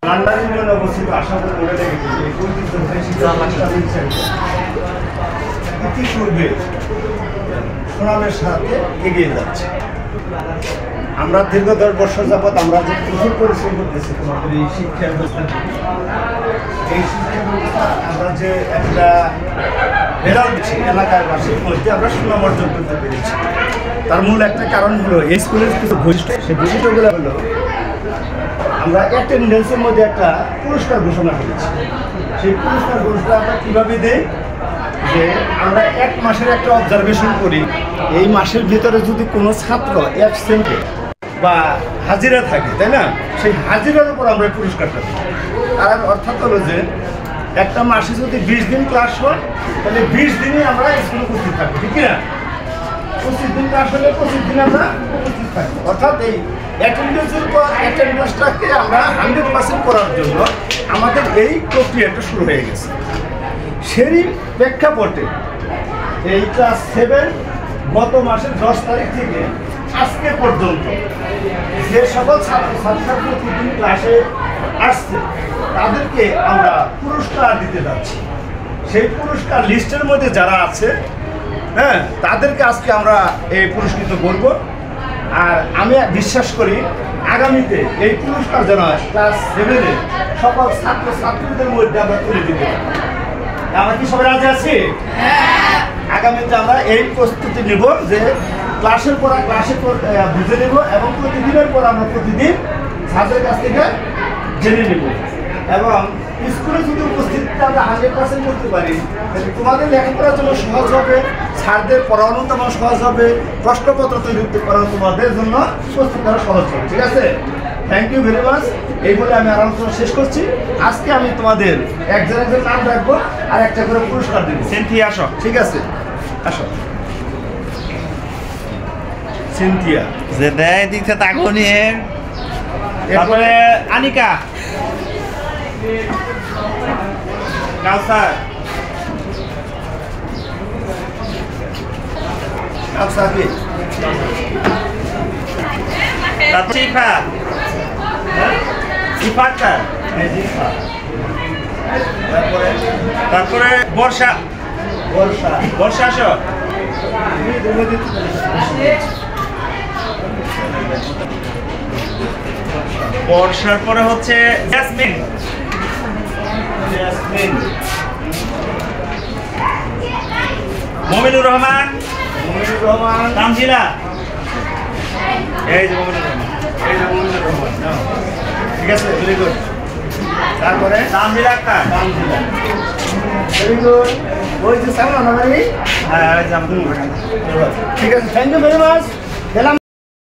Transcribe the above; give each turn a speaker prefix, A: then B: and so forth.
A: London ইউনিয়নে অবস্থিত আশাপুর মোড়ে লেগেছে এই ঐতিহ্যবাহী শিক্ষা প্রতিষ্ঠান ইতিপূর্বে সুনামের সাথে এগিয়ে যাচ্ছে। আমরা দীর্ঘ 10 বছর যাবৎ আমরা যে প্রচুর পরিশ্রম করতেছি তোমাদের এই শিক্ষা ব্যবস্থা, এই শিক্ষা ব্যবস্থা আমরা যে একটা রেজাল্ট দিচ্ছি এলাকার বাসীর মধ্যে আমরা সুনাম অর্জন করতে পেরেছি। তার মূল একটা কারণ হলো এই স্কুলের কিছু বৈশিষ্ট্য, সেই বৈশিষ্ট্যগুলো হলো আমরা অ্যাটেন্ডেন্সের মধ্যে একটা পুরস্কার ঘোষণা করেছি। সেই পুরস্কার ঘোষণা আমরা কীভাবে দিই যে আমরা 1 মাসের একটা অবজারভেশন করি, এই মাসের ভিতরে যদি কোনো ছাত্র অ্যাবসেন্টে বা হাজিরা থাকে, তাই না, সেই হাজিরার উপর আমরা পুরস্কারটা দিই। তার অর্থাৎ হলো যে একটা মাসে যদি 20 দিন ক্লাস হয় তাহলে 20 দিনই আমরা স্কুলে উপস্থিত থাকি, ঠিক না? 25 দিন ক্লাস হলে 25 দিন আমরা উপস্থিত থাকি। অর্থাৎ এই অ্যাটেন্ডেন্সটাকে আমরা 100% করার জন্য আমাদের এই প্রক্রিয়াটা শুরু হয়ে গেছে। সেই প্রেক্ষাপটে এই ক্লাস 7 গত মাসের 10 তারিখ থেকে আজকে পর্যন্ত যে সকল ছাত্রছাত্রীরা প্রতিদিন ক্লাসে আসছে তাদেরকে আমরা পুরস্কার দিতে যাচ্ছি। সেই পুরস্কার লিস্টের মধ্যে যারা আছে, হ্যাঁ, তাদেরকে আজকে আমরা এই পুরস্কৃত করব। আর আমি বিশ্বাস করি আগামীতে এই পুরস্কার যেন ক্লাস 7-এ সকল ছাত্রছাত্রীদের মধ্যে আমরা তুলে দিতে পারি। আমরা কি সবাই রাজি আছি? আগামীতে আমরা এই প্রস্তুতি নেব যে ক্লাসের পর ক্লাসে বুঝে নেব এবং প্রতিদিনের পর আমরা প্রতিদিন ছাত্রের কাছ থেকে জেনে নেব। এবং স্কুলে যদি উপস্থিতিটা আমরা 100% করতে পারি তাহলে তোমাদের লেখাপড়ার জন্য সহজ হবে, স্যারদের পড়ানো তেমন সহজ হবে, প্রশ্নপত্র তৈরি করানো তোমাদের জন্য প্রস্তুত করা সহজ হবে। ঠিক আছে? Thank you very much. এই বলে আমি আলোচনা শেষ করছি। আজকে আমি তোমাদের একজনের নাম রাখবো আর একটা করে পুরস্কার দেবো। সিনথিয়া আসো। ঠিক আছে, আসো। সিনথিয়া
B: যে দেয় দিচ্ছে তাকে নিয়ে,
A: তারপরে আনিকা, কাউসার, কাউসারকে,
B: তারপর শিফা,
A: শিফাটা,
B: তারপরে বর্ষা,
A: বর্ষা,
B: বর্ষা আসো। বর্ষার পরে হচ্ছে জেসমিন,
A: জেসমিন,
B: মমিনুর রহমান,
A: মমিনুর রহমান,
B: তামজিলা, এই যে মমিনুর রহমান,
A: এই যে মমিনুর রহমান। ঠিক আছে, ভেরি গুড। তারপরে
B: তামজিলা আক্তার,
A: তামজিলা, ভেরি গুড। ওই যে সামনে আমাদের
B: হ্যাঁ, এই যে আমাদের
A: ঠিক আছে, থ্যাংক ইউ ভেরি মাচ।